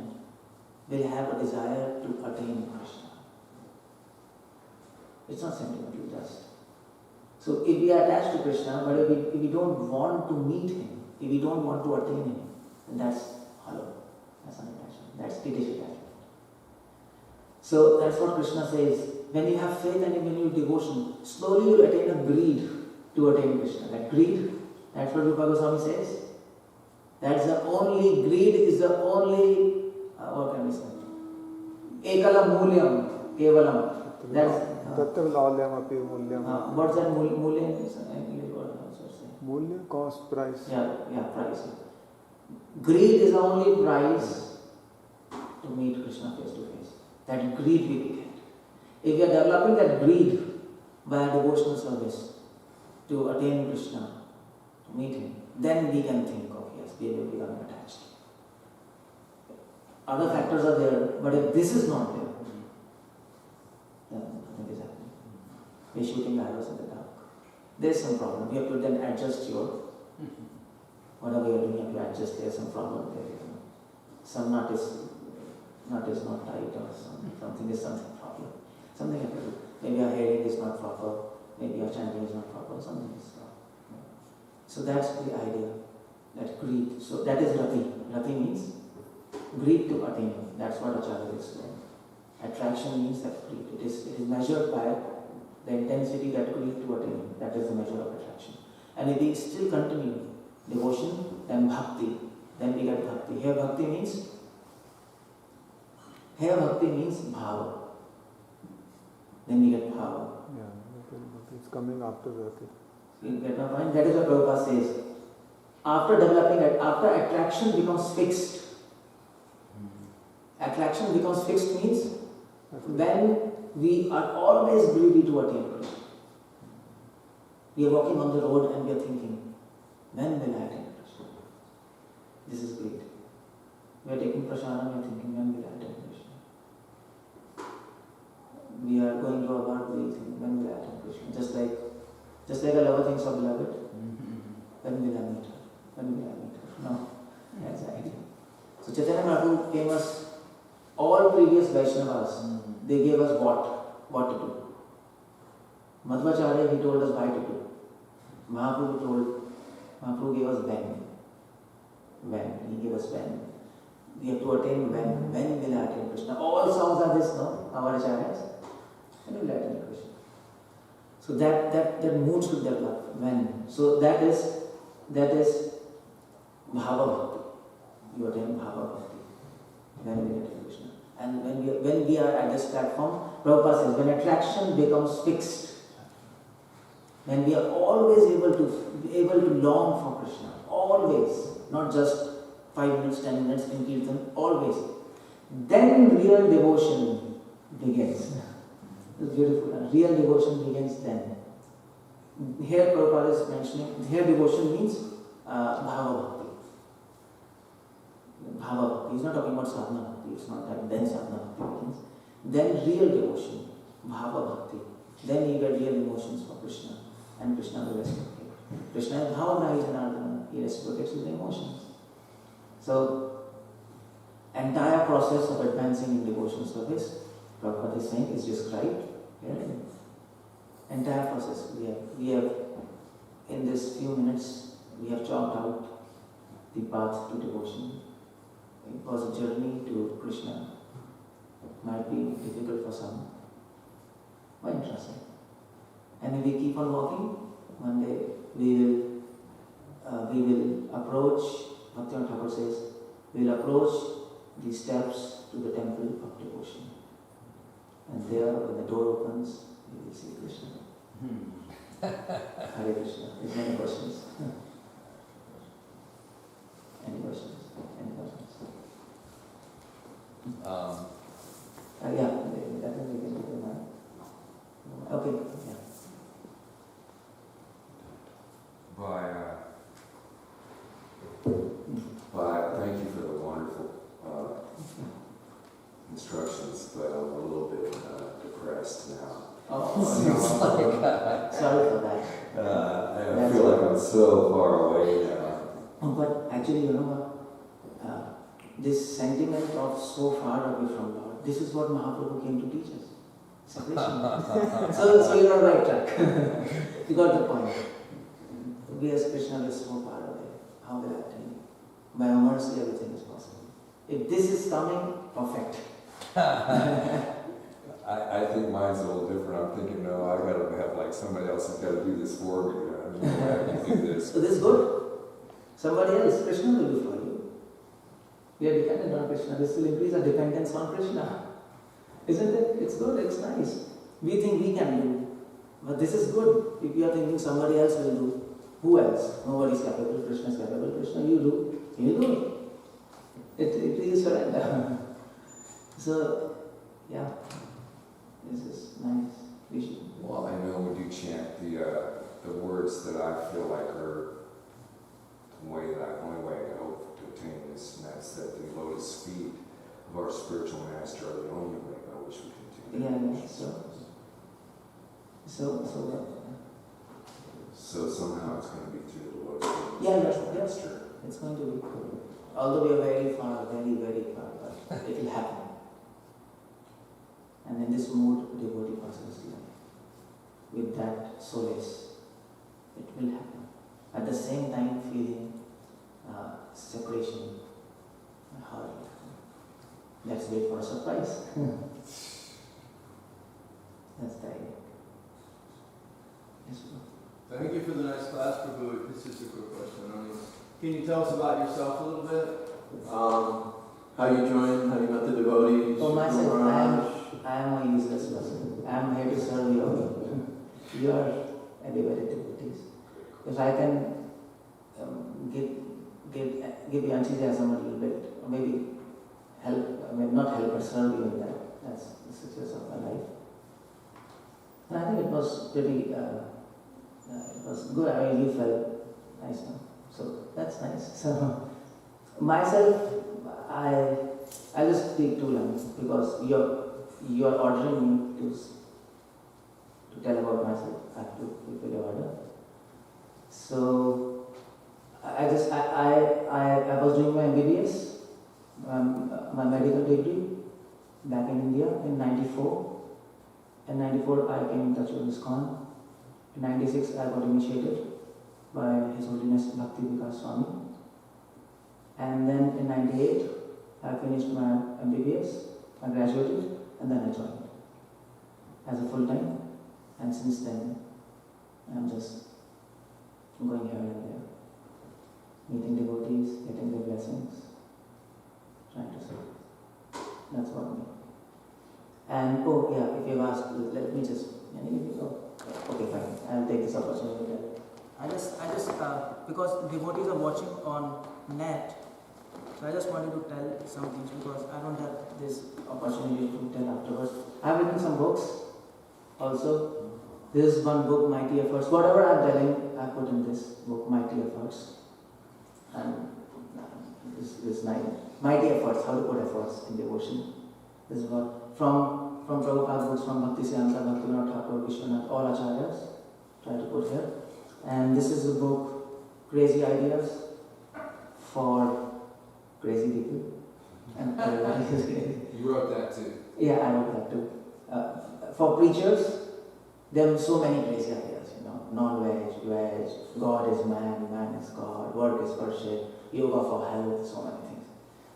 will have a desire to attain Krishna. It's not sentimental, just. So if we are attached to Krishna, but if we don't want to meet Him, if we don't want to attain Him, then that's hollow. That's not attachment. That's British attachment. So that's what Krishna says. When you have faith and when you have devotion, slowly you attain a greed to attain Krishna. That greed, that's what Rupa Goswami says. That's the only, greed is the only, what can we say? Ekala mulyam, kevalam. That's what's that mulyam? Mulya, cost, price. Yeah, price. Greed is the only price to meet Krishna face to face. That greed we get. If we are developing that greed by devotional service to attain Krishna, to meet Him, then we can think of, yes, we will become attached. Other factors are there, but if this is not there, then nothing is happening. We are shooting arrows in the dark. There is some problem. You have to then adjust your, whatever you are doing, you have to adjust. There is some problem there. Some nut is not tight, or something is something problem. Something you have to do. Maybe your hearing is not proper, maybe your chanting is not proper, something is wrong. So that's the idea, that greed. So that is rati. Rati means greed to attain. That's what Acharya explained. Attraction means that greed. It is measured by the intensity that greed to attain. That is the measure of attraction. And if we still continue devotion, then bhakti. Then we get bhakti. Here bhakti means bhava. Then we get bhava. Yeah, it's coming after that. You get my point? That is what Prabhupada says. After developing that, after attraction becomes fixed. Attraction becomes fixed means when we are always greedy to attain Krishna. We are walking on the road and we are thinking, when will I attain Krishna? This is greed. We are taking prashanam and we are thinking, when will I attain Krishna? We are going to our work, we think, when will I attain Krishna? Just like a lover thinks of beloved, when will I meet her? When will I meet her? No, anxiety. So Chaitanya Mahaprabhu gave us, all previous Vaishnavas, they gave us what to do. Madhvacharya, he told us why to do. Mahaprabhu gave us when. He gave us when. We have to attain when. When will I attain Krishna? All songs are this, no? Our acharyas. When will I attain Krishna? So that mood should develop. When. So that is Bhava Bhakti. You attain Bhava Bhakti. When will you attain Krishna? And when we are at this platform, Prabhupada says, when attraction becomes fixed, when we are always able to long for Krishna, always, not just 5 minutes, 10 minutes in Kirtan, always, then real devotion begins. It's beautiful. Real devotion begins then. Here Prabhupada is mentioning, here devotion means Bhava Bhakti. Bhava Bhakti. He's not talking about sadhana bhakti. It's not that then sadhana bhakti begins. Then real devotion, Bhava Bhakti. Then you get real emotions for Krishna, and Krishna will reciprocate. Krishna is Bhava Janardana. He reciprocates with the emotions. So, entire process of advancing in devotion service, Prabhupada is saying, is described here. Entire process. We have in this few minutes, we have chalked out the path to devotion. It was a journey to Krishna. Might be difficult for some, but interesting. And if we keep on walking, one day we will approach, Bhaktivinoda Thakur says, we will approach the steps to the temple of devotion. And there, when the door opens, we will see Krishna. Hare Krishna. There's many questions. Any questions? Yeah, that we can do now. Okay, yeah. Thank you for the wonderful instructions, but I'm a little bit depressed now. Sorry for that. I feel like I'm so far away now. But actually, you know what? This sentiment of so far away from Lord, this is what Mahaprabhu came to teach us. Separation. so you're on the right track. You got the point. We as Krishna is so far away. How will I attain you? By our mercy, everything is possible. If this is coming, perfect. I think mine's a little different. I'm thinking, no, I gotta have like somebody else has gotta do this for me. I have to do this. So this is good. Somebody else, Krishna will do for you. We are dependent on Krishna. This will increase our dependence on Krishna. Isn't it? It's good, it's nice. We think we can do. But this is good. If you are thinking somebody else will do, who else? Nobody is capable. Krishna is capable. Krishna, you do. You do it. It is surrender. So, yeah. This is nice. We should. Well, I know when you chant the words that I feel like are the only way I hope to attain this, and that's that the lotus feet of our spiritual master are the only way by which we continue. Yeah, So somehow it's going to be through the lotus feet of the Yeah, spiritual yes. master. It's going to be. Although we are very far, but it will happen. And in this mood, devotee passes life. With that solace, it will happen. At the same time, feeling separation. How it will happen. Let's wait for a surprise. That's the idea. Yes, Thank you for the nice class, Prabhu. This is a good question. Can you tell us about yourself a little bit? How you joined, how you met the devotees? For myself, I am a useless person. I am here to serve you all. You are elevated devotees. If I can give you enthusiasm a little bit, or maybe help, not help, but serve you in that. That's the success of my life. And I think it was pretty, it was good. I mean, you felt nice, no? So that's nice. So myself, I just speak two lines because you're ordering me to tell about myself. I have to fulfill your order. So I was doing my MBBS, my medical degree back in India in 94. In 94 I came in touch with ISKCON. In 96 I got initiated by His Holiness Bhakti Vikasa Swami. And then in 98 I finished my MBBS, I graduated, and then I joined as a full-time. And since then I'm just going here and there, meeting devotees, getting their blessings, trying to serve. That's what me. And oh yeah, if you've asked, let me just, okay fine, I'll take this opportunity. I just because devotees are watching on net, so I just wanted to tell some things because I don't have this opportunity to tell afterwards. I've written some books also. This is one book, Mighty Efforts. Whatever I'm telling, I put in this book, Mighty Efforts. And this Mighty Efforts, how to put efforts in devotion. This is what, from Prabhupada's books, from Bhakti Siddhanta, Bhaktivedanta Swami Prabhupada, all acharyas, try to put here. And this is a book, Crazy Ideas for Crazy People. And everybody is crazy. You wrote that too? Yeah, I wrote that too. For preachers, there are so many crazy ideas, non-veg, veg, God is man, man is God, work is worship, yoga for health, so many things.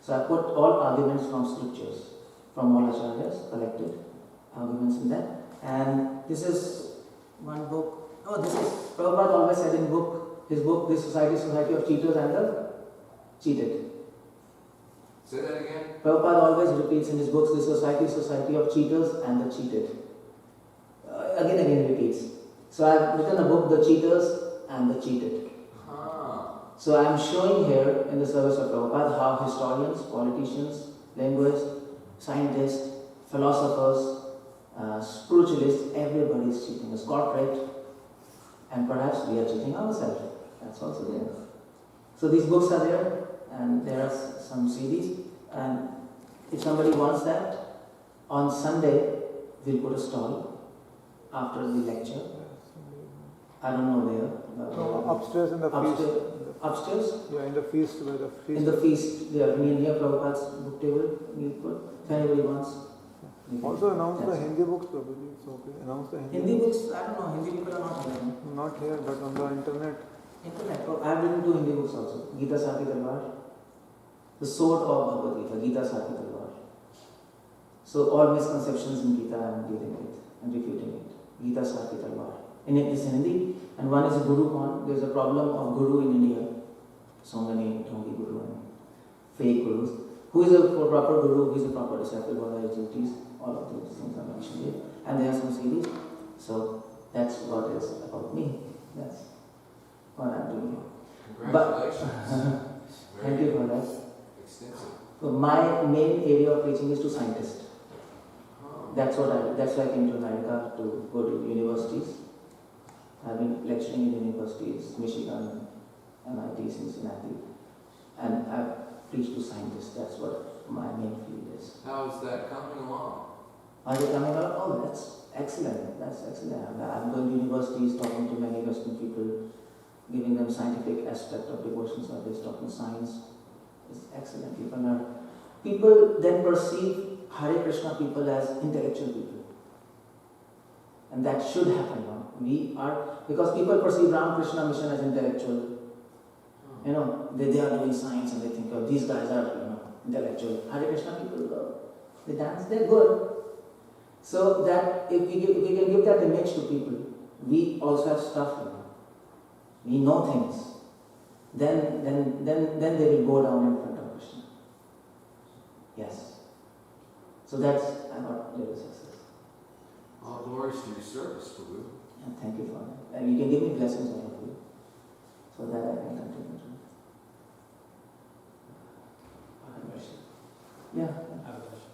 So I put all arguments from scriptures, from all acharyas, collected arguments in that. And this is one book. Oh, this is, Prabhupada always said in his book, This Society of Cheaters and the Cheated. Say that again? Prabhupada always repeats in his books, This Society of Cheaters and the Cheated. Again repeats. So I've written a book, The Cheaters and the Cheated. So I'm showing here in the service of Prabhupada how historians, politicians, linguists, scientists, philosophers, spiritualists, everybody is cheating us, corporate, and perhaps we are cheating ourselves. That's also there. So these books are there, and there are some CDs, and if somebody wants that, on Sunday we'll put a stall after the lecture. I don't know where. No, upstairs in the feast. Upstairs? Yeah, in the feast where the feast. In the feast, they are near Prabhupada's book table. You put, if anybody wants. Also announce the Hindi books probably. It's okay. Announce the Hindi books, I don't know. Hindi people are not here. Not here, but on the internet. Internet. Oh, I have written 2 Hindi books also. 𝗙𝗲𝗪𝗲. The Sword of Bhagavad Gita, 𝗙𝗲𝗪𝗲. So all misconceptions in Gita I am dealing with and refuting it. 𝗙𝗲𝗪𝗲. In it is in Hindi. And one is a Guru Con. There is a problem of Guru in India. So many Dhongi Guru and fake Gurus. Who is a proper Guru, who is a proper disciple, what are his duties? All of those things are mentioned here. And there are some series. So that's what is about me. That's what I'm doing here. Congratulations. Thank you for that. Extensive. So my main area of preaching is to scientists. That's why I came to America to go to universities. I've been lecturing in universities, Michigan, MIT, Cincinnati, and I've preached to scientists. That's what my main field is. How's that coming along? Are they coming along? Oh, that's excellent. That's excellent. I'm going to universities, talking to many Western people, giving them scientific aspect of devotion service, talking science. It's excellent. People then perceive Hare Krishna people as intellectual people. And that should happen. Because people perceive Ramakrishna mission as intellectual. They are doing science and they think, oh, these guys are intellectual. Hare Krishna people, they dance, they're good. So that if we can give that image to people, we also have stuff, we know things. Then they will go down in front of Krishna. Yes. So that's about little success. All glories to your service, Prabhu. And thank you for that. And you can give me blessings out of you, so that I can continue to. I have a question. Yeah. I have a question.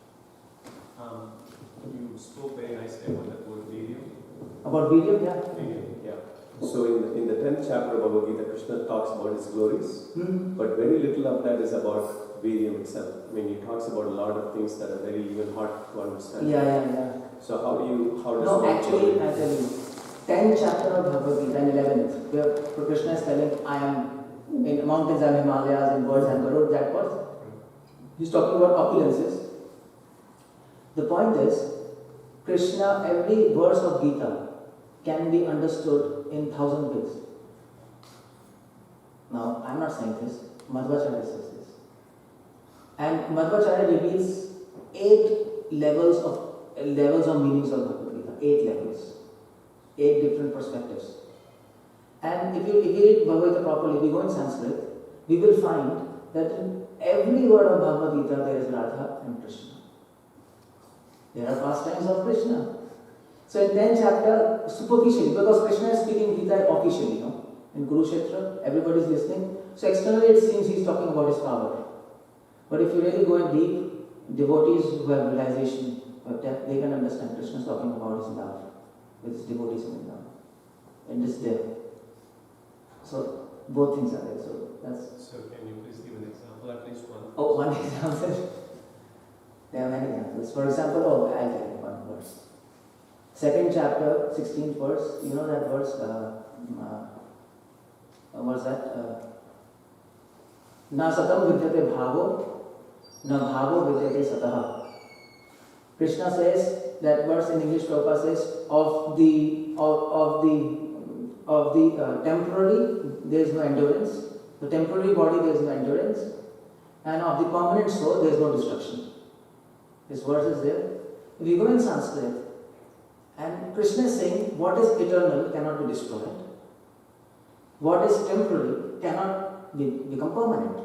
You spoke very nicely about that word video. About video, yeah. Video, yeah. So in the 10th chapter of Bhagavad Gita, Krishna talks about his glories, but very little of that is about Vedic itself. I mean, he talks about a lot of things that are very even hard to understand. Yeah. So how does No, one actually, I tell you, 10th chapter of Bhagavad Gita and 11th, where Krishna is telling, I am in mountains and Himalayas, in birds and Garud, that was. He's talking about opulences. The point is, Krishna, every verse of Gita can be understood in 1,000 ways. Now, I'm not saying this, Madhvacharya says this. And Madhvacharya reveals 8 levels of meanings of Bhagavad Gita, 8 levels, 8 different perspectives. And if you read Bhagavad Gita properly, if you go in Sanskrit, we will find that in every word of Bhagavad Gita there is Radha and Krishna. There are pastimes of Krishna. So in 10th chapter, superficially, because Krishna is speaking Gita officially, in Kurukshetra, everybody is listening. So externally it seems he is talking about his power. But if you really go in deep, devotees who have realization, they can understand Krishna is talking about his love, with his devotees in love. And it's there. So both things are there. So can you please give an example, at least one? Oh, one example. There are many examples. For example, I'll tell you one verse. 2nd chapter, 16th verse. You know that verse? What's that? Na satam vidyate bhavo, na bhavo vidyate sataha. Krishna says, that verse in English, Prabhupada says, of the temporary, there is no endurance. The temporary body, there is no endurance. And of the permanent soul, there is no destruction. This verse is there. If you go in Sanskrit, and Krishna is saying, what is eternal cannot be destroyed. What is temporary cannot become permanent.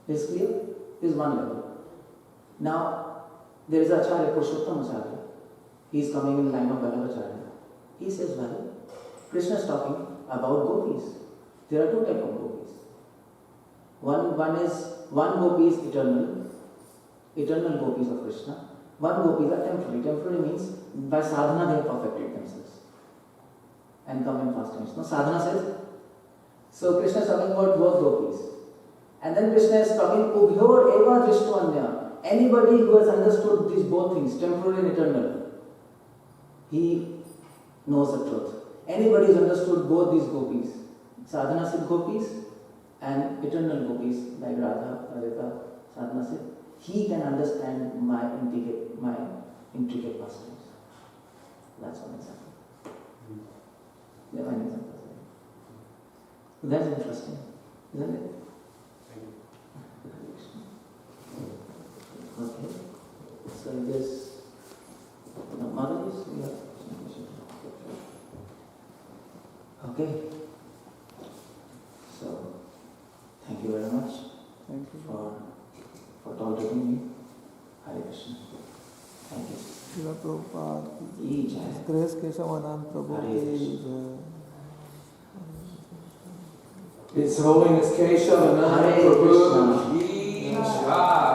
Is clear? This is one level. Now, there is Acharya, Purushottam Acharya. He is coming in line of Vallabhacharya. He says, well, Krishna is talking about gopis. There are 2 types of gopis. One gopi is eternal gopis of Krishna. One gopis are temporary. Temporary means by sadhana they have perfected themselves and come in pastimes. No, sadhana says. So Krishna is talking about both gopis. And then Krishna is talking 𝗙𝗲𝗪 𝗪𝗲. Anybody who has understood these both things, temporary and eternal, he knows the truth. Anybody who has understood both these gopis, sadhana siddh gopis and eternal gopis like Radha, Radhika, sadhana siddh, he can understand my intricate pastimes. That's one example. There are many examples. That's interesting, isn't it? Okay. So this Mother is okay. So thank you very much. Thank you for tolerating me. Hare Krishna. Thank you. Srila Prabhupada. His Grace Keshav Anand Prabhu. His Holiness Keshav Anand Hare Prabhu. Krishna. Jai.